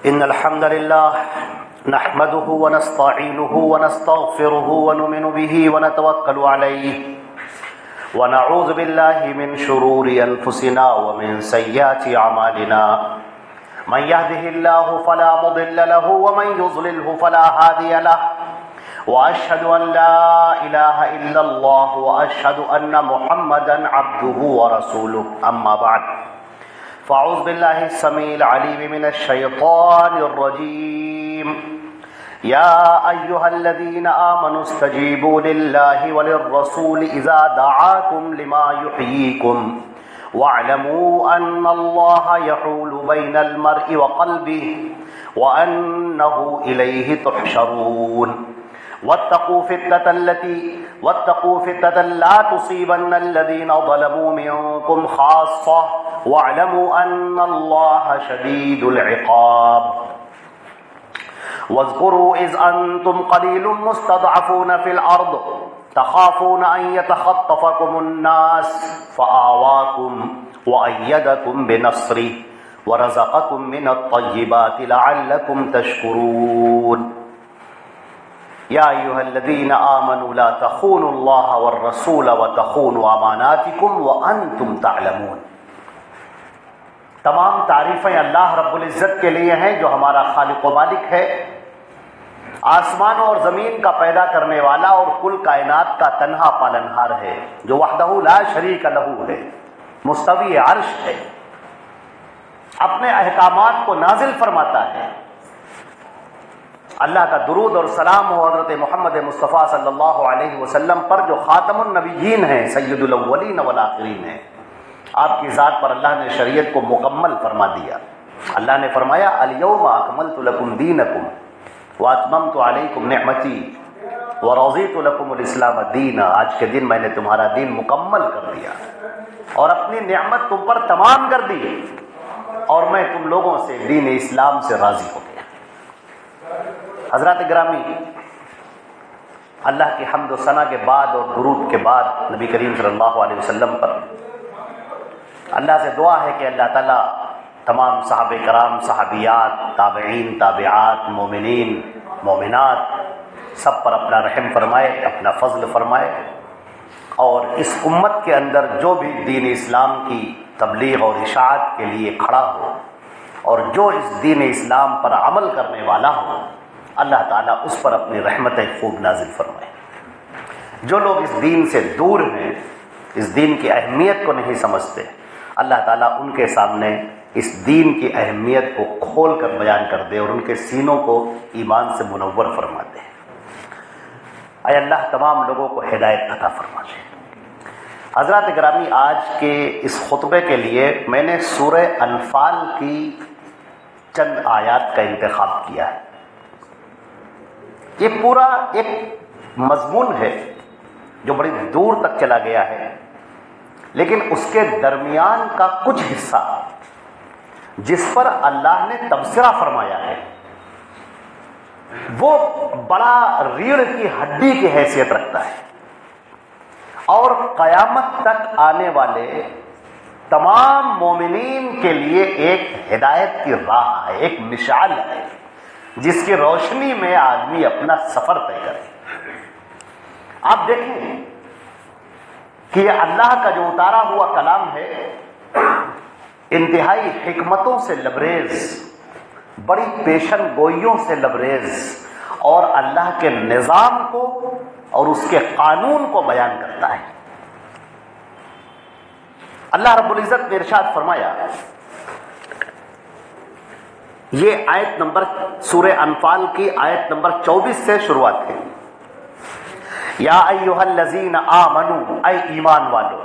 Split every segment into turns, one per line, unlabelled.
إن الحمد لله نحمده ونستعينه ونستغفره ونؤمن به ونتوكل عليه ونعوذ بالله من شرور أنفسنا ومن سيئات أعمالنا من يهده الله فلا مضل له ومن يضلله فلا هادي له وأشهد أن لا إله إلا الله وأشهد أن محمدا عبده ورسوله أما بعد فأعوذ بالله السميع العليم من الشيطان الرجيم يا أيها الذين آمنوا استجيبوا لله وللرسول إذا دعاكم لما يحييكم واعلموا أن الله يحول بين المرء وقلبه وأنه إليه تحشرون واتقوا فتنة لا تصيبن الذين ظلموا منكم خاصة واعلموا أن الله شديد العقاب واذكروا إذ أنتم قليل مستضعفون في الأرض تخافون أن يتخطفكم الناس فآواكم وأيدكم بنصره ورزقكم من الطيبات لعلكم تشكرون يا أيها الذين آمنوا لا تخونوا الله والرسول وتخونوا أماناتكم وأنتم تعلمون۔ تمام تعریفیں اللہ رب العزت کے لیے ہیں جو ہمارا خالق و مالک ہے، آسمانوں اور زمین کا پیدا کرنے والا اور کل کائنات کا تنہا پالنہار ہے، جو وحدہ لا شریک لہ ہے، مستوی عرش ہے، اپنے احکامات کو نازل فرماتا ہے۔ اللہ کا درود اور سلام ہو حضرت محمد مصطفیٰ صلی اللہ علیہ وسلم پر جو خاتم النبیین ہیں، سید الاولین والآخرین ہیں۔ آپ کی ذات پر اللہ نے شریعت کو مکمل فرما دیا۔ اللہ نے فرمایا الیوم اکملت لکم دینکم واتممت علیکم نعمتی ورضیت لکم الاسلام دینا، آج کے دن میں نے تمہارا دین مکمل کر دیا اور اپنی نعمت تم پر تمام کر دی اور میں تم لوگوں سے دین اسلام سے راضی ہو گیا۔ حضرات گرامی، اللہ کی حمد و ثنا کے بعد اور درود کے بعد نبی کریم صلی اللہ علیہ وسلم پر اللہ سے دعا ہے کہ اللہ تعالیٰ تمام صحابہ کرام، صحابیات، تابعین، تابعات، مومنین، مومنات سب پر اپنا رحم فرمائے، اپنا فضل فرمائے، اور اس امت کے اندر جو بھی دین اسلام کی تبلیغ اور اشاعت کے لیے کھڑا ہو اور جو اس دین اسلام پر عمل کرنے والا ہو، اللہ تعالیٰ اس پر اپنی رحمتیں خوب نازل فرمائے۔ جو لوگ اس دین سے دور ہیں، اس دین کی اہمیت کو نہیں سمجھتے، اللہ تعالیٰ ان کے سامنے اس دین کی اہمیت کو کھول کر بیان کر دے اور ان کے سینوں کو ایمان سے منور فرما دے۔ اے اللہ تمام لوگوں کو ہدایت عطا فرما دے۔ حضرات گرامی، آج کے اس خطبے کے لیے میں نے سورہ انفال کی چند آیات کا انتخاب کیا ہے۔ یہ پورا ایک مضمون ہے جو بڑی دور تک چلا گیا ہے، لیکن اس کے درمیان کا کچھ حصہ جس پر اللہ نے تبصرہ فرمایا ہے وہ بڑا ریڑھ کی ہڈی کی حیثیت رکھتا ہے اور قیامت تک آنے والے تمام مومنین کے لیے ایک ہدایت کی راہ ہے، ایک مشعل ہے جس کی روشنی میں آدمی اپنا سفر طے کرے۔ آپ دیکھیں کہ یہ اللہ کا جو اتارا ہوا کلام ہے انتہائی حکمتوں سے لبریز، بڑی پیشن گوئیوں سے لبریز، اور اللہ کے نظام کو اور اس کے قانون کو بیان کرتا ہے۔ اللہ رب العزت نے ارشاد فرمایا، یہ آیت نمبر سورہ انفال کی آیت نمبر 24 سے شروعات ہے۔ یا ایھا الذین آمنو، اے ایمان والو۔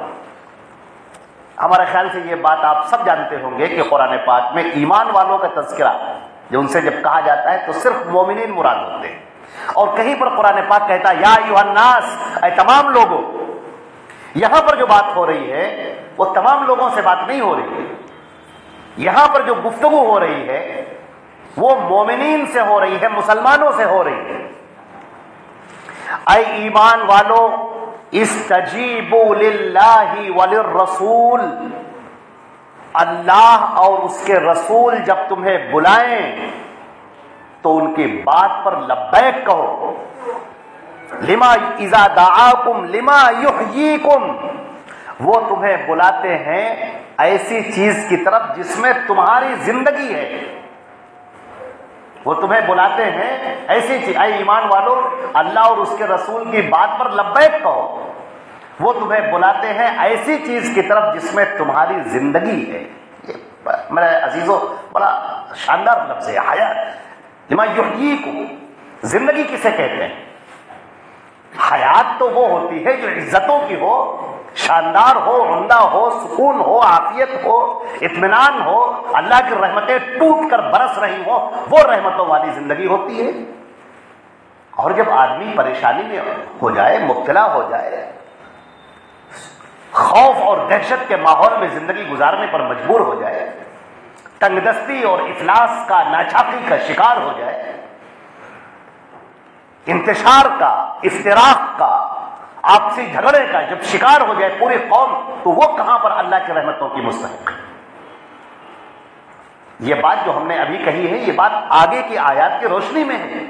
ہمارے خیال سے یہ بات آپ سب جانتے ہوں گے کہ قرآن پاک میں ایمان والوں کا تذکرہ جو ان سے جب کہا جاتا ہے تو صرف مومنین مراد ہوتے ہیں، اور کہیں پر قرآن پاک کہتا ہے یا ایھا الناس، اے تمام لوگوں۔ یہاں پر جو بات ہو رہی ہے وہ تمام لوگوں سے بات نہیں ہو رہی ہے، یہاں پر جو گفتگو ہو رہی ہے وہ مومنین سے ہو رہی ہے، مسلمانوں سے ہو رہی ہے۔ اے ایمان والو، استجیبوا للہ وللرسول، اللہ اور اس کے رسول جب تمہیں بلائیں تو ان کی بات پر لبیک کہو. لما اذا دعاکم لما یحییکم، وہ تمہیں بلاتے ہیں ایسی چیز کی طرف جس میں تمہاری زندگی ہے. وہ تمہیں بلاتے ہیں ایسی چیز، اے ایمان والو اللہ اور اس کے رسول کی بات پر لبیک کہو. وہ تمہیں بلاتے ہیں ایسی چیز کی طرف جس میں تمہاری زندگی ہے. یہ میرے عزیزو بڑا شاندار لفظ ہے، حیات. لما یحییکم، زندگی کسے کہتے ہیں؟ حیات تو وہ ہوتی ہے جو عزتوں کی ہو، شاندار ہو، عمدہ ہو، سکون ہو، عافیت ہو، اطمینان ہو، اللہ کی رحمتیں ٹوٹ کر برس رہی ہو، وہ رحمتوں والی زندگی ہوتی ہے. اور جب آدمی پریشانی میں ہو جائے، مبتلا ہو جائے، خوف اور دہشت کے ماحول میں زندگی گزارنے پر مجبور ہو جائے، تنگ دستی اور افلاس کا، ناچاقی کا شکار ہو جائے، انتشار کا، افتراق کا، آپسی جھگڑے کا جب شکار ہو جائے پوری قوم، تو وہ کہاں پر اللہ کی رحمتوں کی مستحق ہے؟ یہ بات جو ہم نے ابھی کہی ہے، یہ بات آگے کی آیات کی روشنی میں ہے،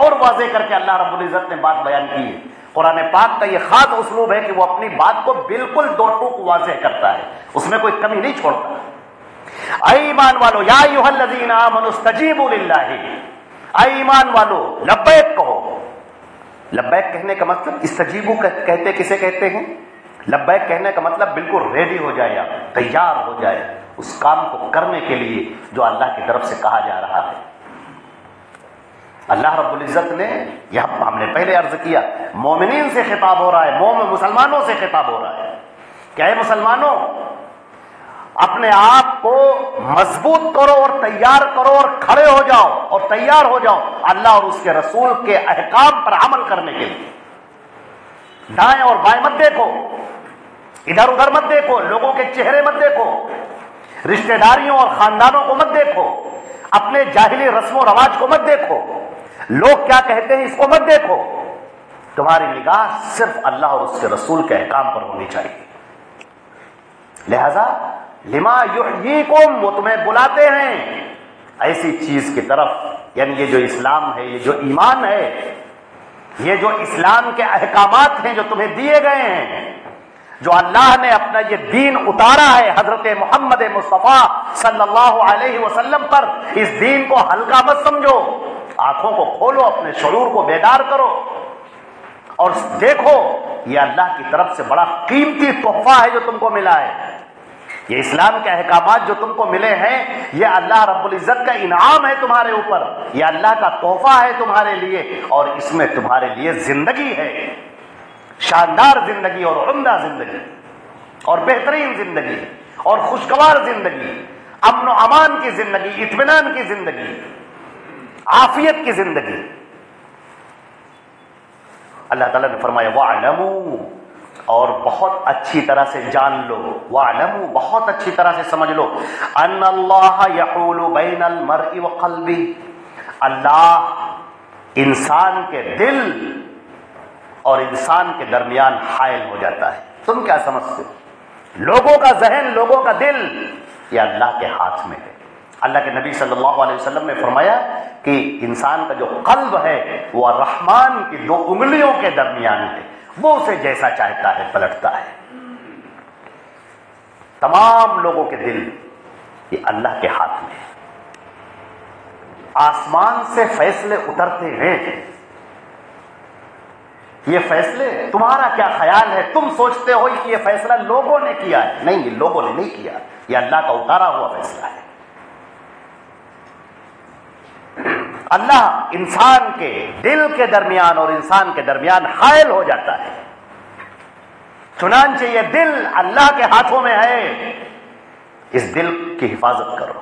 اور واضح کر کے اللہ رب العزت نے بات بیان کی ہے. قرآن پاک کا یہ خاص اسلوب ہے کہ وہ اپنی بات کو بالکل دو ٹوک واضح کرتا ہے، اس میں کوئی کمی نہیں چھوڑتا. اے ایمان والو یا ایھا الذین آمنوا استجیبوا للہ، اے ایمان والو لبیک کہو. لبیک کہنے کا مطلب، استجیبو کہتے کسے کہتے ہیں؟ لبیک کہنے کا مطلب بالکل ریڈی ہو جائے، آپ تیار ہو جائے اس کام کو کرنے کے لیے جو اللہ کی طرف سے کہا جا رہا ہے. اللہ رب العزت نے، یہ ہم نے پہلے عرض کیا، مومنین سے خطاب ہو رہا ہے، مسلمانوں سے خطاب ہو رہا ہے کہ اے مسلمانوں، اپنے آپ کو مضبوط کرو اور تیار کرو اور کھڑے ہو جاؤ اور تیار ہو جاؤ اللہ اور اس کے رسول کے احکام پر عمل کرنے کے لیے. دائیں اور بائیں مت دیکھو، ادھر ادھر مت دیکھو، لوگوں کے چہرے مت دیکھو، رشتہ داریوں اور خاندانوں کو مت دیکھو، اپنے جاہلی رسم و رواج کو مت دیکھو، لوگ کیا کہتے ہیں اس کو مت دیکھو. تمہاری نگاہ صرف اللہ اور اس کے رسول کے احکام پر ہونی چاہیے. لہذا لما یحییکم، وہ تمہیں بلاتے ہیں ایسی چیز کی طرف، یعنی یہ جو اسلام ہے، یہ جو ایمان ہے، یہ جو اسلام کے احکامات ہیں جو تمہیں دیے گئے ہیں، جو اللہ نے اپنا یہ دین اتارا ہے حضرت محمد مصطفیٰ صلی اللہ علیہ وسلم پر، اس دین کو ہلکا مت سمجھو. آنکھوں کو کھولو، اپنے شعور کو بیدار کرو اور دیکھو یہ اللہ کی طرف سے بڑا قیمتی تحفہ ہے جو تم کو ملا ہے. یہ اسلام کے احکامات جو تم کو ملے ہیں، یہ اللہ رب العزت کا انعام ہے تمہارے اوپر، یہ اللہ کا تحفہ ہے تمہارے لیے، اور اس میں تمہارے لیے زندگی ہے، شاندار زندگی اور عمدہ زندگی اور بہترین زندگی اور خوشگوار زندگی، امن و امان کی زندگی، اطمینان کی زندگی، عافیت کی زندگی. اللہ تعالیٰ نے فرمایا وَاعْلَمُوا، اور بہت اچھی طرح سے جان لو، وَاعْلَمُوا، بہت اچھی طرح سے سمجھ لو، أَنَّ اللَّهَ يَحُولُ بَيْنَ الْمَرْءِ وَقَلْبِهِ، اللہ انسان کے دل اور انسان کے درمیان حائل ہو جاتا ہے. تم کیا سمجھتے ہو؟ لوگوں کا ذہن، لوگوں کا دل، یہ اللہ کے ہاتھ میں ہے. اللہ کے نبی صلی اللہ علیہ وسلم نے فرمایا کہ انسان کا جو قلب ہے وہ رحمان کی دو انگلیوں کے درمیان ہے، وہ اسے جیسا چاہتا ہے پلٹتا ہے. تمام لوگوں کے دل یہ اللہ کے ہاتھ میں ہے. آسمان سے فیصلے اترتے ہیں، یہ فیصلے تمہارا کیا خیال ہے؟ تم سوچتے ہو کہ یہ فیصلہ لوگوں نے کیا ہے، نہیں، یہ لوگوں نے نہیں کیا، یہ اللہ کا اتارا ہوا فیصلہ ہے. اللہ انسان کے دل کے درمیان اور انسان کے درمیان حائل ہو جاتا ہے. چنانچہ یہ دل اللہ کے ہاتھوں میں ہے. اس دل کی حفاظت کرو،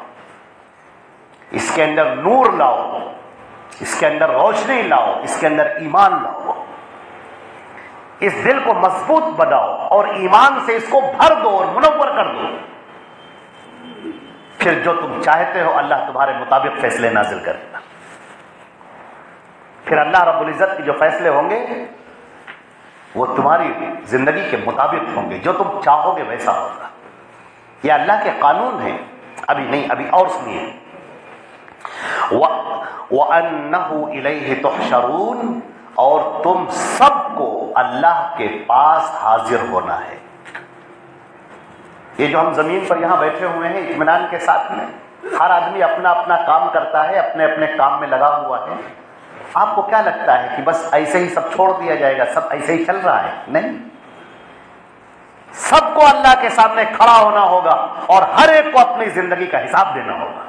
اس کے اندر نور لاؤ، اس کے اندر روشنی لاؤ، اس کے اندر ایمان لاؤ. اس دل کو مضبوط بناؤ اور ایمان سے اس کو بھر دو اور منور کر دو. پھر جو تم چاہتے ہو اللہ تمہارے مطابق فیصلے نازل کرے گا. پھر اللہ رب العزت کے جو فیصلے ہوں گے وہ تمہاری زندگی کے مطابق ہوں گے، جو تم چاہو گے ویسا ہوگا. یہ اللہ کے قانون ہیں. ابھی نہیں، ابھی اور سنیے. وَأَنَّهُ إِلَيْهِ تُحْشَرُونَ، اور تم سب کو اللہ کے پاس حاضر ہونا ہے۔ یہ جو ہم زمین پر یہاں بیٹھے ہوئے ہیں اطمینان کے ساتھ میں، ہر آدمی اپنا اپنا کام کرتا ہے، اپنے اپنے کام میں لگا ہوا ہے، آپ کو کیا لگتا ہے کہ بس ایسے ہی سب چھوڑ دیا جائے گا، سب ایسے ہی چل رہا ہے؟ نہیں، سب کو اللہ کے سامنے کھڑا ہونا ہوگا اور ہر ایک کو اپنی زندگی کا حساب دینا ہوگا،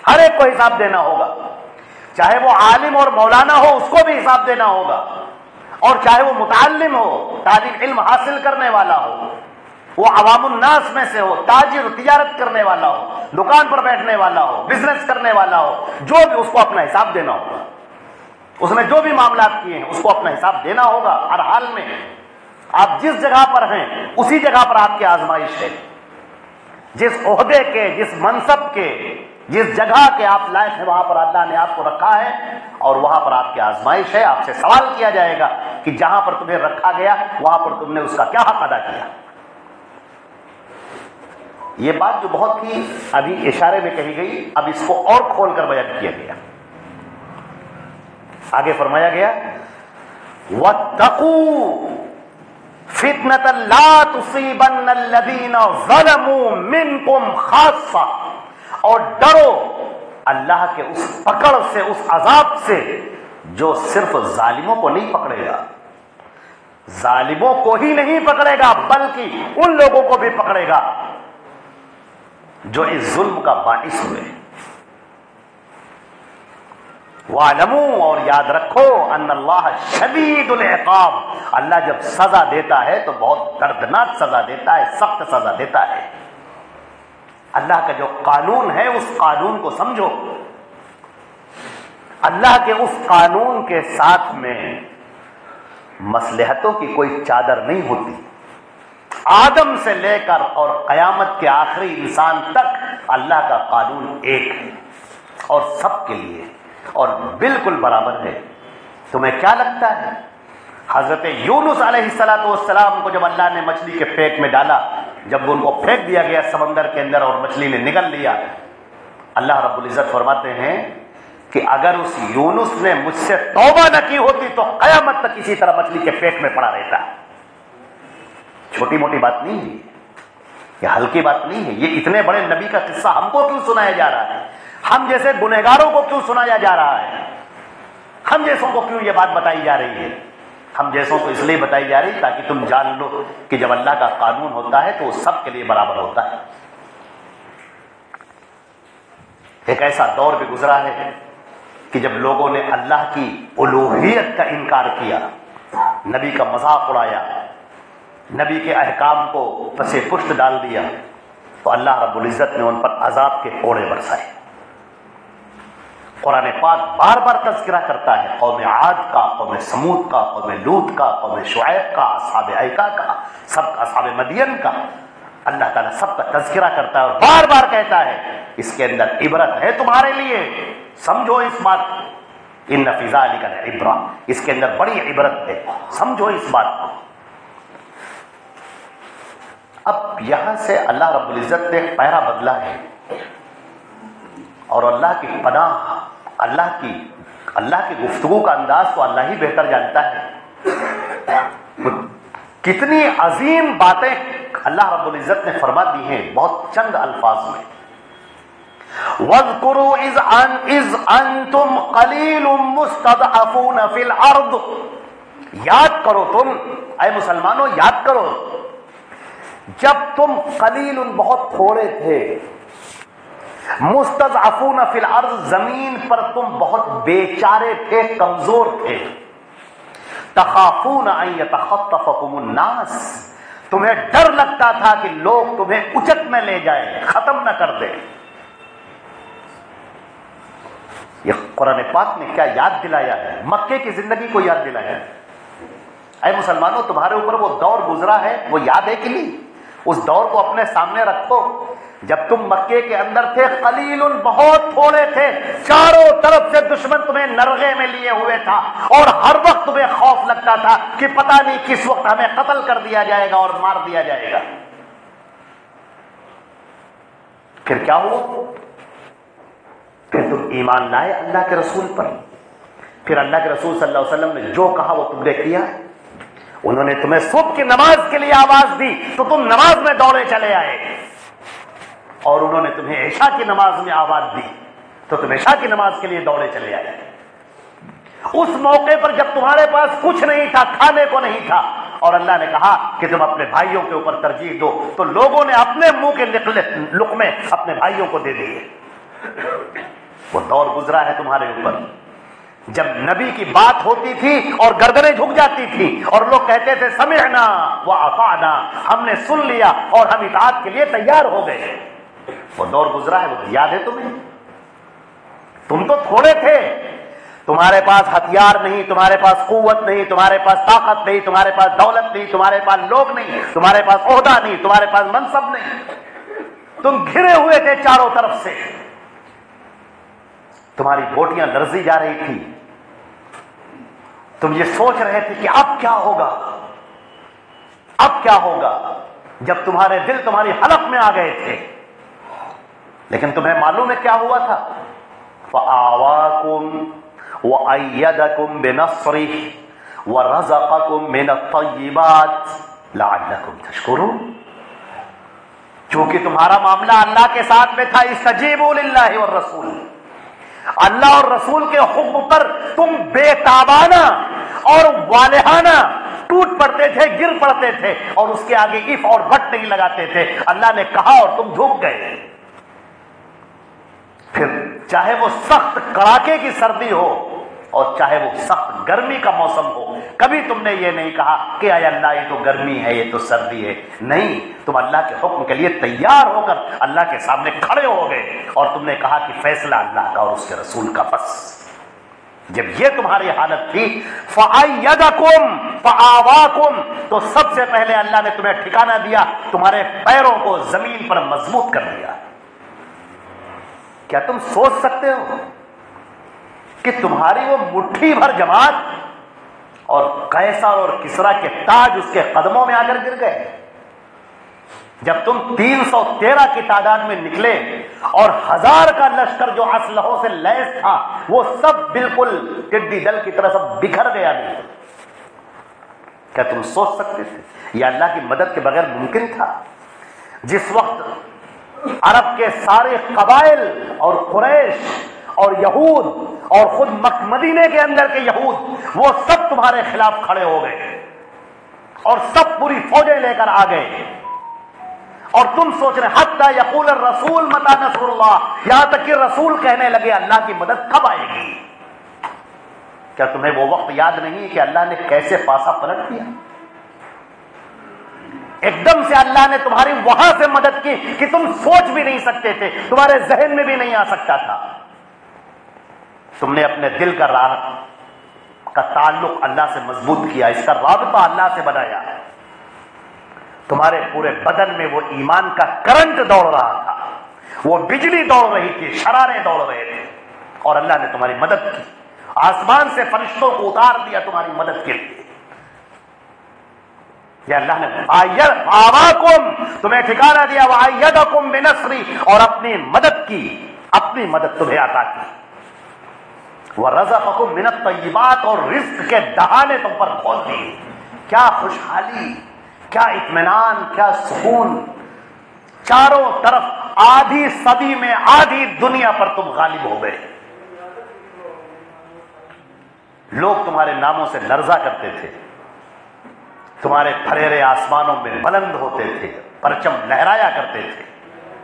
ہر ایک کو حساب دینا ہوگا، چاہے وہ عالم اور مولانا ہو اس کو بھی حساب دینا ہوگا، اور چاہے وہ متعلم ہو، تعلیم علم حاصل کرنے والا ہو، وہ عوام الناس میں سے ہو، تاجر تجارت کرنے والا ہو، دکان پر بیٹھنے والا ہو، بزنس کرنے والا ہو، جو بھی، اس کو اپنا حساب دینا ہوگا، اس نے جو بھی معاملات کیے ہیں اس کو اپنا حساب دینا ہوگا ہر حال میں۔ آپ جس جگہ پر ہیں اسی جگہ پر آپ کی آزمائش ہے، جس عہدے کے، جس منصب کے، جس جگہ کے آپ لائق ہیں وہاں پر اللہ نے آپ کو رکھا ہے، اور وہاں پر آپ کی آزمائش ہے۔ آپ سے سوال کیا جائے گا کہ جہاں پر تمہیں رکھا گیا وہاں پر تم نے اس کا کیا حق ادا کیا۔ یہ بات جو بہت ہی ابھی اشارے میں کہی گئی، اب اس کو اور کھول کر بیان کیا گیا۔ آگے فرمایا گیا وَاتَّقُوا فِتْنَةً لَا تُصِيبَنَّ الَّذِينَ ظَلَمُوا مِنْكُمْ خَاصَّةً، اور ڈرو اللہ کے اس پکڑ سے، اس عذاب سے جو صرف ظالموں کو نہیں پکڑے گا، ظالموں کو ہی نہیں پکڑے گا بلکہ ان لوگوں کو بھی پکڑے گا جو اس ظلم کا باعث ہوئے۔ وَاعْلَمُوا، اور یاد رکھو، ان اللہ شدید العقاب، اللہ جب سزا دیتا ہے تو بہت دردناک سزا دیتا ہے، سخت سزا دیتا ہے۔ اللہ کا جو قانون ہے اس قانون کو سمجھو، اللہ کے اس قانون کے ساتھ میں مصلحتوں کی کوئی چادر نہیں ہوتی۔ آدم سے لے کر اور قیامت کے آخری انسان تک اللہ کا قانون ایک ہے اور سب کے لیے اور بالکل برابر ہے۔ تمہیں کیا لگتا ہے حضرت یونس علیہ السلام کو جب اللہ نے مچھلی کے پیٹ میں ڈالا، جب ان کو پھینک دیا گیا سمندر کے اندر اور مچھلی نے نگل لیا، اللہ رب العزت فرماتے ہیں کہ اگر اس یونس نے مجھ سے توبہ نہ کی ہوتی تو قیامت تک اسی طرح مچھلی کے پیٹ میں پڑا رہتا۔ چھوٹی موٹی بات نہیں ہے، یہ ہلکی بات نہیں ہے، یہ اتنے بڑے نبی کا قصہ ہم کو کیوں سنایا جا رہا ہے؟ ہم جیسے گنہگاروں کو کیوں سنایا جا رہا ہے؟ ہم جیسوں کو کیوں یہ بات بتائی جا رہی ہے؟ ہم جیسوں کو اس لیے بتائی جا رہی ہے تاکہ تم جان لو کہ جب اللہ کا قانون ہوتا ہے تو وہ سب کے لیے برابر ہوتا ہے۔ ایک ایسا دور بھی گزرا ہے کہ جب لوگوں نے اللہ کی الوہیت کا انکار کیا، نبی کا مذاق اڑایا، نبی کے احکام کو پسے پشت ڈال دیا، تو اللہ رب العزت نے ان پر عذاب کے کوڑے برسائے۔ قرآن پاک بار بار تذکرہ کرتا ہے قوم عاد کا، قوم سمود کا، قوم لوط کا، قوم شعیب کا، اصحاب ایکا کا، سب اصحاب مدین کا، اللہ تعالیٰ سب کا تذکرہ کرتا ہے اور بار بار کہتا ہے اس کے اندر عبرت ہے تمہارے لیے، سمجھو اس بات، ان فی ذلک لعبرۃ، اس کے اندر بڑی عبرت ہے، سمجھو اس بات کو۔ اب یہاں سے اللہ رب العزت نے پیرا بدلا ہے، اور اللہ کی پناہ، اللہ کی گفتگو کا انداز تو اللہ ہی بہتر جانتا ہے۔ کتنی عظیم باتیں اللہ رب العزت نے فرما دی ہیں بہت چند الفاظ میں۔ وَاذْكُرُوا إِذْ أَنْتُمْ قَلِيلٌ مُسْتَضْعَفُونَ فِي الْأَرْضِ، یاد کرو تم اے مسلمانوں، یاد کرو جب تم قلیل بہت تھوڑے تھے، مستضعفون فی الارض زمین پر تم بہت بیچارے تھے، کمزور تھے، تخافون ان یتخطفکم الناس، تمہیں ڈر لگتا تھا کہ لوگ تمہیں اچک میں لے جائیں، ختم نہ کر دیں۔ یہ قرآن پاک نے کیا یاد دلایا ہے، مکے کی زندگی کو یاد دلایا ہے۔ اے مسلمانوں، تمہارے اوپر وہ دور گزرا ہے، وہ یاد ہے کہ نہیں؟ اس دور کو اپنے سامنے رکھو جب تم مکے کے اندر تھے، قلیل بہت تھوڑے تھے، چاروں طرف سے دشمن تمہیں نرغے میں لیے ہوئے تھا، اور ہر وقت تمہیں خوف لگتا تھا کہ پتہ نہیں کس وقت ہمیں قتل کر دیا جائے گا اور مار دیا جائے گا۔ پھر کیا ہوا؟ پھر تم ایمان لائے اللہ کے رسول پر، پھر اللہ کے رسول صلی اللہ علیہ وسلم نے جو کہا وہ تم نے کیا۔ انہوں نے تمہیں صبح کی نماز کے لیے آواز دی تو تم نماز میں دوڑے چلے آئے، اور انہوں نے تمہیں عشاء کی نماز میں آواز دی تو تم عشاء کی نماز کے لیے دوڑے چلے آئے۔ اس موقع پر جب تمہارے پاس کچھ نہیں تھا، کھانے کو نہیں تھا، اور اللہ نے کہا کہ تم اپنے بھائیوں کے اوپر ترجیح دو، تو لوگوں نے اپنے منہ کے لقمے اپنے بھائیوں کو دے دیے۔ وہ دور گزرا ہے تمہارے اوپر جب نبی کی بات ہوتی تھی اور گردنیں جھک جاتی تھی اور لوگ کہتے تھے سمعنا واطعنا، ہم نے سن لیا اور ہم اطاعت کے لیے تیار ہو گئے۔ وہ دور گزرا ہے، وہ یاد ہے تمہیں؟ تم تو تھوڑے تھے، تمہارے پاس ہتھیار نہیں، تمہارے پاس قوت نہیں، تمہارے پاس طاقت نہیں، تمہارے پاس دولت نہیں، تمہارے پاس لوگ نہیں، تمہارے پاس عہدہ نہیں، تمہارے پاس منصب نہیں، تم گھرے ہوئے تھے چاروں طرف سے، تمہاری بوٹیاں لرزی جا رہی تھی، تم یہ سوچ رہے تھے کہ اب کیا ہوگا، اب کیا ہوگا، جب تمہارے دل تمہاری حلق میں آ گئے تھے۔ لیکن تمہیں معلوم ہے کیا ہوا تھا؟ فآواکم وَأَيَّدَكُمْ بِنَصْرِهِ وَرَزَقَكُمْ مِنَ الطَّيِّبَاتِ لَعَلَّكُمْ تَشْكُرُونَ۔ چونکہ تمہارا معاملہ اللہ کے ساتھ میں تھا، اسْتَجِیبُوا لِلَّهِ وَالرَّسُولِ، اللہ اور رسول کے حکم پر تم بے تابانہ اور والہانہ ٹوٹ پڑتے تھے، گر پڑتے تھے، اور اس کے آگے اف اور بٹ نہیں لگاتے تھے۔ اللہ نے کہا اور تم جھک گئے۔ پھر چاہے وہ سخت کڑاکے کی سردی ہو اور چاہے وہ سخت گرمی کا موسم ہو، کبھی تم نے یہ نہیں کہا کہ اے اللہ یہ تو گرمی ہے، یہ تو سردی ہے، نہیں، تم اللہ کے حکم کے لیے تیار ہو کر اللہ کے سامنے کھڑے ہو گئے اور تم نے کہا کہ فیصلہ اللہ کا اور اس کے رسول کا بس۔ جب یہ تمہاری حالت تھی فَأَيَّدَكُمْ فَآوَاكُمْ، تو سب سے پہلے اللہ نے تمہیں ٹھکانہ دیا، تمہارے پیروں کو زمین پر مضبوط کر دیا۔ کیا تم سوچ سکتے ہو کہ تمہاری وہ مٹھی بھر جماعت اور قیصر اور کسریٰ کے تاج اس کے قدموں میں آ کر گر گئے؟ جب تم 313 کی تعداد میں نکلے اور 1000 کا لشکر جو اسلحوں سے لیس تھا وہ سب بالکل ٹڈی دل کی طرح سب بکھر گیا نہیں، کیا تم سوچ سکتے تھے یہ اللہ کی مدد کے بغیر ممکن تھا؟ جس وقت عرب کے سارے قبائل اور قریش اور یہود اور خود مدینے کے اندر کے یہود وہ سب تمہارے خلاف کھڑے ہو گئے اور سب پوری فوجیں لے کر آ گئے، اور تم سوچ رہے حتی یقول الرسول متی نصر اللہ، یہاں تک کہ رسول کہنے لگے اللہ کی مدد کب آئے گی؟ کیا تمہیں وہ وقت یاد نہیں کہ اللہ نے کیسے پاسا پلٹ دیا؟ ایک دم سے اللہ نے تمہاری وہاں سے مدد کی کہ تم سوچ بھی نہیں سکتے تھے، تمہارے ذہن میں بھی نہیں آ سکتا تھا۔ تم نے اپنے دل کا کا تعلق اللہ سے مضبوط کیا، اس کا رابطہ اللہ سے بنایا، تمہارے پورے بدن میں وہ ایمان کا کرنٹ دوڑ رہا تھا، وہ بجلی دوڑ رہی تھی، شرارے دوڑ رہے تھے، اور اللہ نے تمہاری مدد کی، آسمان سے فرشتوں کو اتار دیا تمہاری مدد کے لیے۔ یا اللہ نے آواکم تمہیں ٹھکانہ دیا، وَأَيَّدَكُمْ بِنَصْرِهِ، اور اپنی مدد کی، اپنی مدد تمہیں عطا کی، وَرَزَقَكُمْ مِنَ الطَّيِّبَاتِ، اور رزق کے دہانے تم پر کھول دیے۔ کیا خوشحالی، کیا اطمینان، کیا سکون، چاروں طرف آدھی صدی میں آدھی دنیا پر تم غالب ہو گئے۔ لوگ تمہارے ناموں سے لرزا کرتے تھے، تمہارے پھریرے آسمانوں میں بلند ہوتے تھے، پرچم لہرایا کرتے تھے،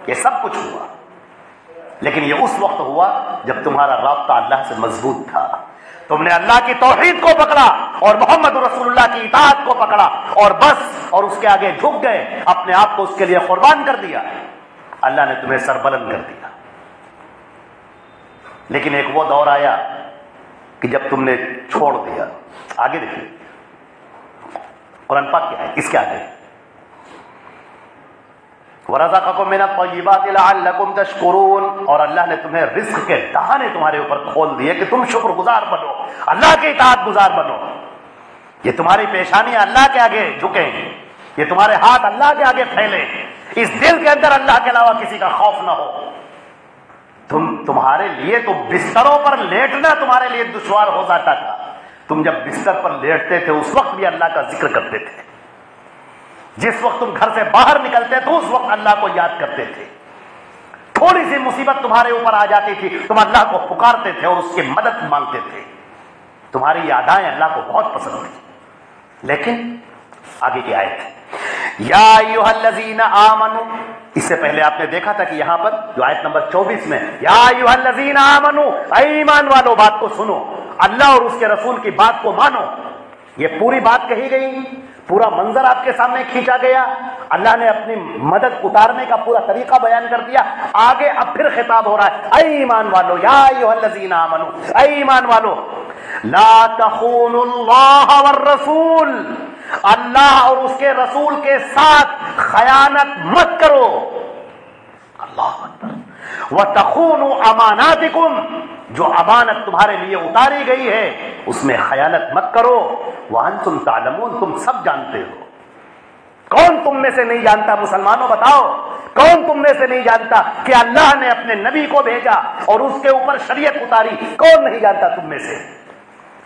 یہ سب کچھ ہوا، لیکن یہ اس وقت ہوا جب تمہارا رابطہ اللہ سے مضبوط تھا، تم نے اللہ کی توحید کو پکڑا اور محمد رسول اللہ کی اطاعت کو پکڑا اور بس، اور اس کے آگے جھک گئے، اپنے آپ کو اس کے لیے قربان کر دیا، اللہ نے تمہیں سربلند کر دیا۔ لیکن ایک وہ دور آیا کہ جب تم نے چھوڑ دیا، آگے دیکھیے قرآن پاک کیا ہے اس کے آگے، وَرَزَقَكُم مِّنَ الطَّيِّبَاتِ لَعَلَّكُمْ تَشْكُرُونَ، اور اللہ نے تمہیں رزق کے دہانے تمہارے اوپر کھول دیے کہ تم شکر گزار بنو، اللہ کے اطاعت گزار بنو، یہ تمہاری پیشانیاں اللہ کے آگے جھکیں، یہ تمہارے ہاتھ اللہ کے آگے پھیلیں، اس دل کے اندر اللہ کے علاوہ کسی کا خوف نہ ہو، تمہارے لیے تو بستروں پر لیٹنا تمہارے لیے دشوار ہو جاتا تھا. تم جب بستر پر لیٹتے تھے اس وقت بھی اللہ کا ذکر کرتے تھے. جس وقت تم گھر سے باہر نکلتے تھے اس وقت اللہ کو یاد کرتے تھے. تھوڑی سی مصیبت تمہارے اوپر آ جاتی تھی تم اللہ کو پکارتے تھے اور اس کی مدد مانگتے تھے. تمہاری یہ ادائیں اللہ کو بہت پسند تھی. لیکن آگے کی آیت یا ایھا الذین آمنوا، اس سے پہلے آپ نے دیکھا تھا کہ یہاں پر جو آیت نمبر 24 میں یا ایھا الذین آمنوا، اے ایمان والو بات کو سنو، اللہ اور اس کے رسول کی بات کو مانو. یہ پوری بات کہی گئی، پورا منظر آپ کے سامنے کھینچا گیا. اللہ نے اپنی مدد اتارنے کا پورا طریقہ بیان کر دیا. آگے اب پھر خطاب ہو رہا ہے اے ایمان والو، یا ایھا الذین آمنوا، اے ایمان والو لا تخونوا اللہ والرسول، اللہ اور اس کے رسول کے ساتھ خیانت مت کرو. اللہ اکبر. وتخونوا اماناتکم، جو امانت تمہارے لیے اتاری گئی ہے اس میں خیانت مت کرو. وانتم تعلمون، تم سب جانتے ہو. کون تم میں سے نہیں جانتا؟ مسلمانوں بتاؤ، کون تم میں سے نہیں جانتا کہ اللہ نے اپنے نبی کو بھیجا اور اس کے اوپر شریعت اتاری؟ کون نہیں جانتا تم میں سے؟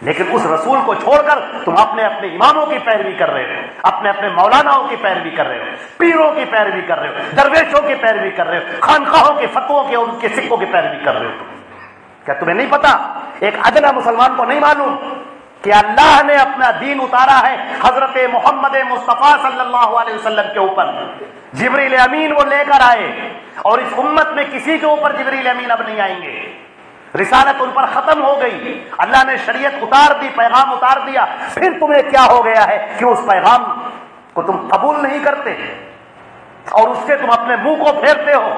لیکن اس رسول کو چھوڑ کر تم اپنے اماموں کی پیروی کر رہے ہو، اپنے مولاناؤں کی پیروی کر رہے ہو، پیروں کی پیروی کر رہے ہو، درویشوں کی پیروی کر رہے ہو، خانقاہوں کے فتووں کے اور ان کے سکوں کی پیروی کر رہے ہو. کیا تمہیں نہیں پتا؟ ایک ادنا مسلمان کو نہیں معلوم کہ اللہ نے اپنا دین اتارا ہے حضرت محمد مصطفیٰ صلی اللہ علیہ وسلم کے اوپر. جبریل امین وہ لے کر آئے اور اس امت میں کسی کے اوپر جبریل امین اب نہیں آئیں گے. رسالت ان پر ختم ہو گئی. اللہ نے شریعت اتار دی، پیغام اتار دیا. پھر تمہیں کیا ہو گیا ہے کہ اس پیغام کو تم قبول نہیں کرتے اور اس سے تم اپنے منہ کو پھیرتے ہو؟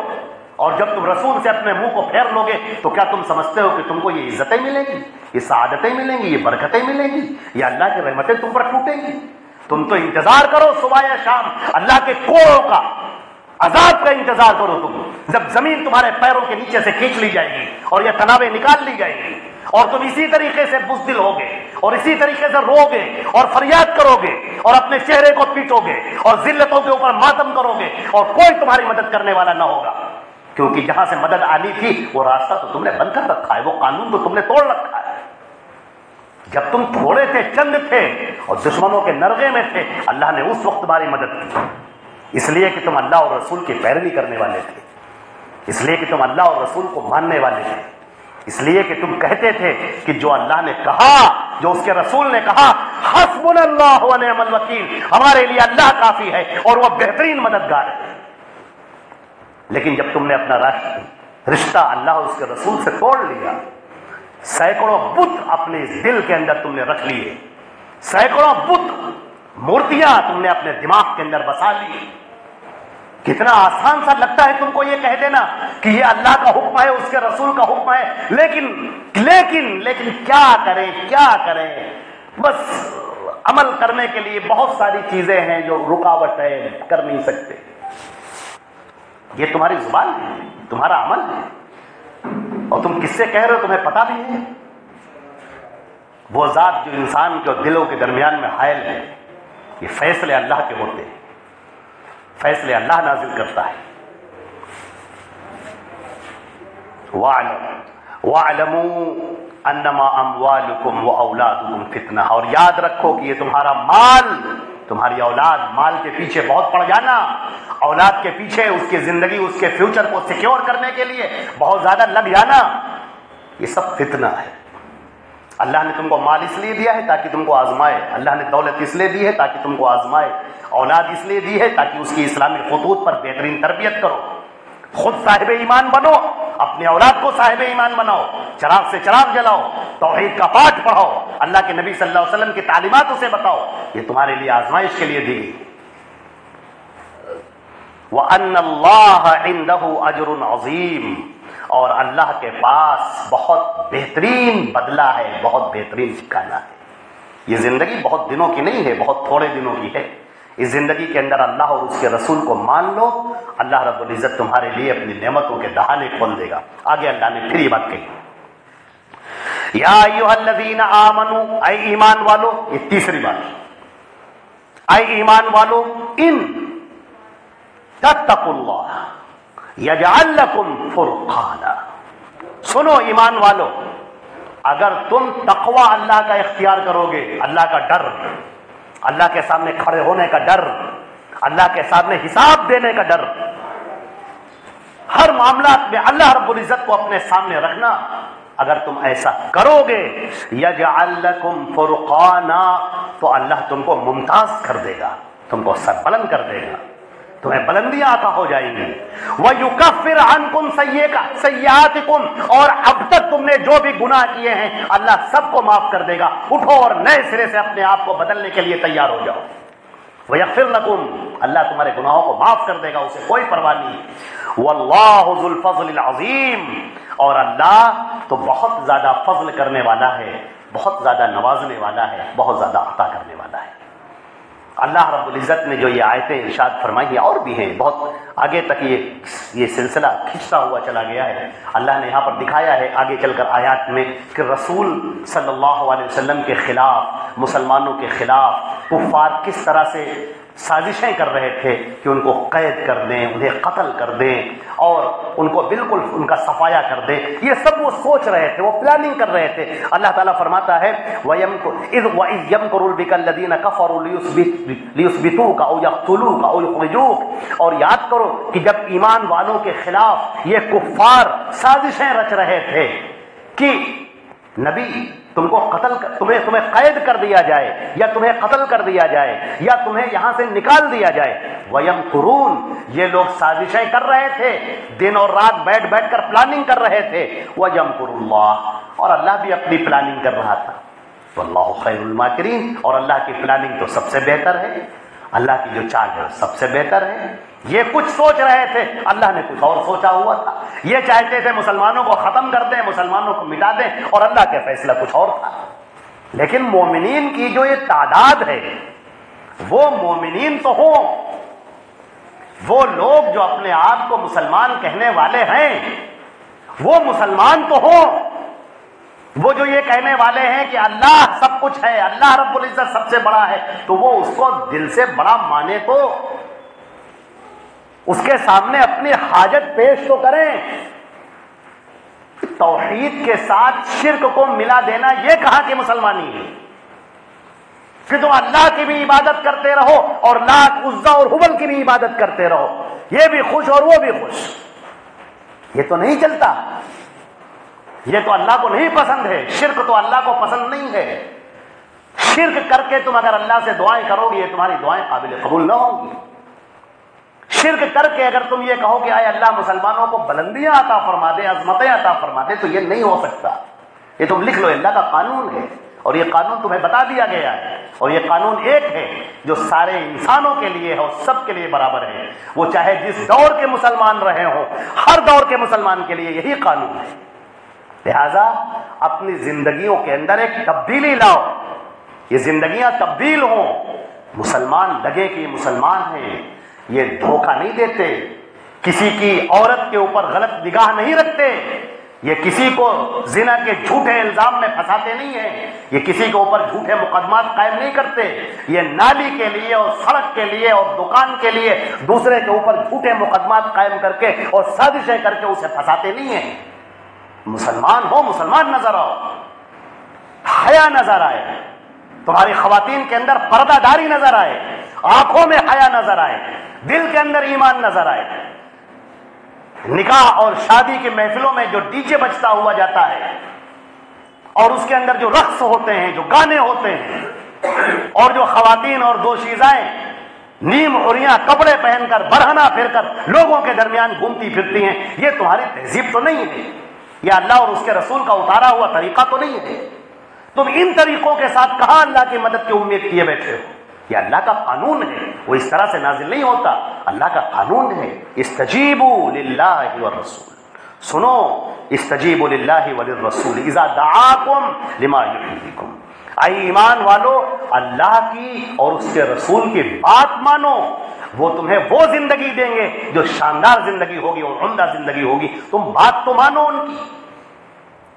اور جب تم رسول سے اپنے منہ کو پھیر لو گے تو کیا تم سمجھتے ہو کہ تم کو یہ عزتیں ملیں گی، یہ سعادتیں ملیں گی، یہ برکتیں ملیں گی، یہ اللہ کی رحمتیں تم پر ٹوٹیں گی؟ تم تو انتظار کرو صبح یا شام اللہ کے کوڑوں کا، عذاب کا انتظار کرو. تم جب زمین تمہارے پیروں کے نیچے سے کھینچ لی جائے گی اور یہ تنابیں نکال لی جائیں گی اور تم اسی طریقے سے بزدل ہوگے اور اسی طریقے سے روگے اور فریاد کرو گے اور اپنے چہرے کو پیٹو گے اور ذلتوں کے اوپر ماتم کرو گے اور کوئی تمہاری مدد کرنے والا نہ ہوگا. کیونکہ جہاں سے مدد آنی تھی وہ راستہ تو تم نے بند کر رکھا ہے، وہ قانون تو تم نے توڑ رکھا ہے. جب تم تھوڑے تھے، چند تھے اور دشمنوں کے نرغے میں تھے، اللہ نے اس وقت تمہاری مدد کی. اس لیے کہ تم اللہ اور رسول کی پیروی کرنے والے تھے، اس لیے کہ تم اللہ اور رسول کو ماننے والے تھے، اس لیے کہ تم کہتے تھے کہ جو اللہ نے کہا، جو اس کے رسول نے کہا، حسبنا اللہ و نعم الوکیل، ہمارے لیے اللہ کافی ہے اور وہ بہترین مددگار ہے. لیکن جب تم نے اپنا رشتہ اللہ اور اس کے رسول سے توڑ لیا، سینکڑوں بت اپنے دل کے اندر تم نے رکھ لیے، سینکڑوں بت مورتیاں تم نے اپنے دماغ کے اندر بسا لی. کتنا آسان سا لگتا ہے تم کو یہ کہہ دینا کہ یہ اللہ کا حکم ہے، اس کے رسول کا حکم ہے، لیکن کیا کریں؟ بس عمل کرنے کے لیے بہت ساری چیزیں ہیں جو رکاوٹ ہے، کر نہیں سکتے. یہ تمہاری زبان ہے، تمہارا عمل ہے، اور تم کس سے کہہ رہے ہو تمہیں پتا بھی ہے. وہ ذات جو انسان کے اور دلوں کے درمیان میں حائل ہے، یہ فیصلے اللہ کے ہوتے ہیں، فیصلے اللہ نازل کرتا ہے. وَاعْلَمُوا أَنَّمَا أَمْوَالُكُمْ وَأَوْلَادُكُمْ فِتْنَةٌ، اور یاد رکھو کہ یہ تمہارا مال، تمہاری اولاد، مال کے پیچھے بہت پڑ جانا، اولاد کے پیچھے اس کی زندگی، اس کے فیوچر کو سیکیور کرنے کے لیے بہت زیادہ لگ جانا، یہ سب فتنہ ہے. اللہ نے تم کو مال اس لیے دیا ہے تاکہ تم کو آزمائے، اللہ نے دولت اس لیے دی ہے تاکہ تم کو آزمائے، اولاد اس لیے دی ہے تاکہ اس کی اسلامی خطوط پر بہترین تربیت کرو. خود صاحب ایمان بنو، اپنے اولاد کو صاحب ایمان بناؤ، چراغ سے چراغ جلاؤ، توحید کا پاٹھ پڑھاؤ، اللہ کے نبی صلی اللہ علیہ وسلم کی تعلیمات اسے بتاؤ. یہ تمہارے لیے آزمائش کے لیے دی گئی. وَأَنَّ اللَّهَ عِندَهُ أَجْرٌ عَظِيمٌ، اور اللہ کے پاس بہت بہترین بدلہ ہے، بہت بہترین ٹھکانہ ہے. یہ زندگی بہت دنوں کی نہیں ہے، بہت تھوڑے دنوں کی ہے. اس زندگی کے اندر اللہ اور اس کے رسول کو مان لو، اللہ رب العزت تمہارے لیے اپنی نعمتوں کے دہانے کھول دے گا. آگے اللہ نے پھر یہ بات کہی، یا ایھا الذین آمنوا، اے ایمان والو. یہ تیسری بات، اے ایمان والو، ان تتقوا اللہ یجعل لکم فرقانا. سنو ایمان والو، اگر تم تقوی اللہ کا اختیار کرو گے، اللہ کا ڈر، اللہ کے سامنے کھڑے ہونے کا ڈر، اللہ کے سامنے حساب دینے کا ڈر، ہر معاملات میں اللہ رب العزت کو اپنے سامنے رکھنا، اگر تم ایسا کرو گے یجعل لکم فرقانا، تو اللہ تم کو ممتاز کر دے گا، تم کو سربلند کر دے گا، تمہیں بلندیاں عطا ہو جائیں گی۔ وَيُكَفِّرْ عَنْكُمْ سَيِّئَاتِكُمْ، اور اب تک تم نے جو بھی گناہ کیے ہیں اللہ سب کو معاف کر دے گا۔ اٹھو اور نئے سرے سے اپنے آپ کو بدلنے کے لیے تیار ہو جاؤ۔ وَيَغْفِرْ لَكُمْ، اللہ تمہارے گناہوں کو معاف کر دے گا، اسے کوئی پرواہ نہیں۔ وَاللَّهُ ذُو الْفَضْلِ الْعَظِيمِ، اور اللہ تو بہت زیادہ فضل کرنے والا ہے، بہت زیادہ نوازنے والا ہے، بہت زیادہ عطا کرنے والا ہے۔ اللہ رب العزت نے جو یہ آیتیں ارشاد فرمائی ہیں، اور بھی ہیں بہت آگے تک، یہ سلسلہ کھنچتا ہوا چلا گیا ہے۔ اللہ نے یہاں پر دکھایا ہے آگے چل کر آیات میں کہ رسول صلی اللہ علیہ وسلم کے خلاف، مسلمانوں کے خلاف کفار کس طرح سے سازشیں کر رہے تھے کہ ان کو قید کر دیں، انہیں قتل کر دیں، اور ان کو بالکل ان کا صفایا کر دیں۔ یہ سب وہ سوچ رہے تھے، وہ پلاننگ کر رہے تھے۔ اللہ تعالیٰ فرماتا ہے وَإِذْ يَمْكُرُ بِكَ الَّذِينَ كَفَرُوا لِيُثْبِتُوكَ أَوْ يَقْتُلُوكَ أَوْ يُخْرِجُوكَ، اور یاد کرو کہ جب ایمان والوں کے خلاف یہ کفار سازشیں رچ رہے تھے کہ نبی تم کو تمہیں قید کر دیا جائے، یا تمہیں قتل کر دیا جائے، یا تمہیں یہاں سے نکال دیا جائے۔ وَيَمْكُرُونَ، یہ لوگ سازشیں کر رہے تھے، دن اور رات بیٹھ کر پلاننگ کر رہے تھے۔ وَيَمْكُرُ اللَّهُ، اور اللہ بھی اپنی پلاننگ کر رہا تھا۔ وَاللَّهُ خَيْرُ الْمَاكِرِينَ، اور اللہ کی پلاننگ تو سب سے بہتر ہے، اللہ کی جو چال ہے سب سے بہتر ہے۔ یہ کچھ سوچ رہے تھے، اللہ نے کچھ اور سوچا ہوا تھا۔ یہ چاہتے تھے مسلمانوں کو ختم کر دیں، مسلمانوں کو مٹا دیں، اور اللہ کا فیصلہ کچھ اور تھا۔ لیکن مومنین کی جو یہ تعداد ہے، وہ مومنین تو ہوں، وہ لوگ جو اپنے آپ کو مسلمان کہنے والے ہیں وہ مسلمان تو ہوں، وہ جو یہ کہنے والے ہیں کہ اللہ سب کچھ ہے، اللہ رب العزت سب سے بڑا ہے، تو وہ اس کو دل سے بڑا مانے، تو اس کے سامنے اپنی حاجت پیش تو کریں۔ توحید کے ساتھ شرک کو ملا دینا یہ کہاں کی مسلمانی ہے کہ تم اللہ کی بھی عبادت کرتے رہو اور لات عزا اور حبل کی بھی عبادت کرتے رہو، یہ بھی خوش اور وہ بھی خوش؟ یہ تو نہیں چلتا، یہ تو اللہ کو نہیں پسند ہے، شرک تو اللہ کو پسند نہیں ہے۔ شرک کر کے تم اگر اللہ سے دعائیں کرو گے، یہ تمہاری دعائیں قابل قبول نہ ہوں گی۔ شرک کر کے اگر تم یہ کہو کہ آئے اللہ مسلمانوں کو بلندیاں عطا فرما دے، عظمتیں عطا فرما دے، تو یہ نہیں ہو سکتا۔ یہ تم لکھ لو، اللہ کا قانون ہے، اور یہ قانون تمہیں بتا دیا گیا ہے، اور یہ قانون ایک ہے جو سارے انسانوں کے لیے ہے اور سب کے لیے برابر ہے، وہ چاہے جس دور کے مسلمان رہے ہوں، ہر دور کے مسلمان کے لیے یہی قانون ہے۔ لہذا اپنی زندگیوں کے اندر ایک تبدیلی لاؤ، یہ زندگیاں تبدیل ہوں، مسلمان لگے کہ یہ مسلمان ہیں، یہ دھوکہ نہیں دیتے، کسی کی عورت کے اوپر غلط نگاہ نہیں رکھتے، یہ کسی کو زنا کے جھوٹے الزام میں پھنساتے نہیں ہیں، یہ کسی کے اوپر جھوٹے مقدمات قائم نہیں کرتے، یہ نالی کے لیے اور سڑک کے لیے اور دکان کے لیے دوسرے کے اوپر جھوٹے مقدمات قائم کر کے اور سازشیں کر کے اسے پھنساتے نہیں ہیں۔ مسلمان ہو، مسلمان نظر آؤ، حیا نظر آئے، تمہاری خواتین کے اندر پردہ داری نظر آئے، آنکھوں میں حیا نظر آئے، دل کے اندر ایمان نظر آئے۔ نکاح اور شادی کی محفلوں میں جو ڈی جے بجتا ہوا جاتا ہے، اور اس کے اندر جو رقص ہوتے ہیں، جو گانے ہوتے ہیں، اور جو خواتین اور دوشیزائیں نیم عریاں کپڑے پہن کر برہنہ پھر کر لوگوں کے درمیان گھومتی پھرتی ہیں، یہ تمہاری تہذیب تو نہیں ہے، یہ اللہ اور اس کے رسول کا اتارا ہوا طریقہ تو نہیں ہے۔ تم ان طریقوں کے ساتھ کہاں اللہ کی مدد کی امید کیے بیٹھے ہو؟ یہ اللہ کا قانون ہے، وہ اس طرح سے نازل نہیں ہوتا، اللہ کا قانون ہے۔ استجیبوا للہ والرسول، سنو، استجیبوا للہ وللرسول اذا دعاکم لما یحییکم، اے ایمان والو، اللہ کی اور اس کے رسول کی بات مانو، وہ تمہیں وہ زندگی دیں گے جو شاندار زندگی ہوگی اور عمدہ زندگی ہوگی، تم بات تو مانو ان کی،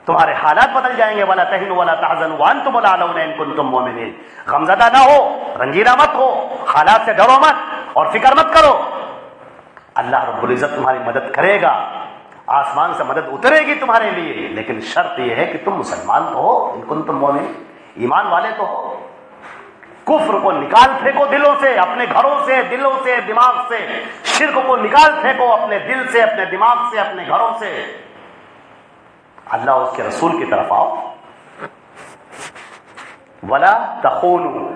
تمہارے حالات بدل جائیں گے۔ وَلَا تَهِنُوا وَلَا تَحْزَنُوا وَأَنْتُمُ الْأَعْلَوْنَ إِن كُنتُم مُؤْمِنِينَ، غمزدہ نہ ہو، رنجیدہ مت ہو، حالات سے ڈرو مت اور فکر مت کرو، اللہ رب العزت تمہاری مدد کرے گا آسمان سے مدد اترے گی تمہارے لیے، لیکن شرط یہ ہے کہ تم مسلمان تو ہو، ان کنتم مومنین، ایمان والے تو ہو۔ کفر کو نکال پھینکو دلوں سے، اپنے گھروں سے، دلوں سے، دماغ سے۔ شرک کو نکال پھینکو اپنے دل سے، اپنے دماغ سے، اپنے گھروں سے۔ اللہ اور اس کے رسول کی طرف آؤ۔ وَلَا تَخُونُوا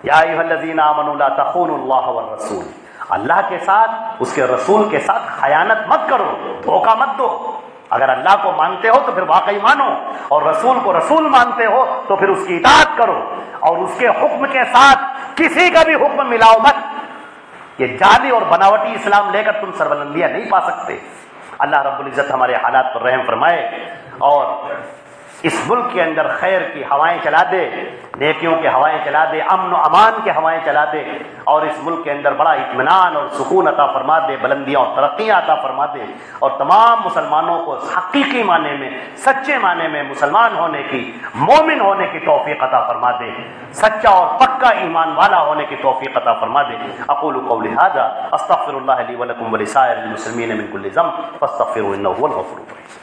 يَا أَيُّهَا الَّذِينَ آمَنُوا لَا تَخُونُوا اللَّهَ وَالرَّسُولَ، اللہ کے ساتھ، اس کے رسول کے ساتھ خیانت مت کرو، دھوکہ مت دو۔ اگر اللہ کو مانتے ہو تو پھر واقعی مانو، اور رسول کو رسول مانتے ہو تو پھر اس کی اطاعت کرو، اور اس کے حکم کے ساتھ کسی کا بھی حکم ملاؤ مت۔ یہ جعلی اور بناوٹی اسلام لے کر تم سربلندیاں نہیں پا سکتے۔ اللہ رب العزت ہمارے حالات پر رحم فرمائے اور اس ملک کے اندر خیر کی ہوائیں چلا دے، نیکیوں کے ہوائیں چلا دے، امن و امان کے ہوائیں چلا دے، اور اس ملک کے اندر بڑا اطمینان اور سکون عطا فرما دے، بلندیاں اور ترقیاں عطا فرما دے، اور تمام مسلمانوں کو حقیقی معنی میں، سچے معنی میں مسلمان ہونے کی، مومن ہونے کی توفیق عطا فرما دے، سچا اور پکا ایمان والا ہونے کی توفیق عطا فرما دے۔ اقول قولی ھذا استغفر اللہ لی ولکم ولسائر المسلمین من کل ذنب فاستغفروہ انہ ھو الغفور الرحیم۔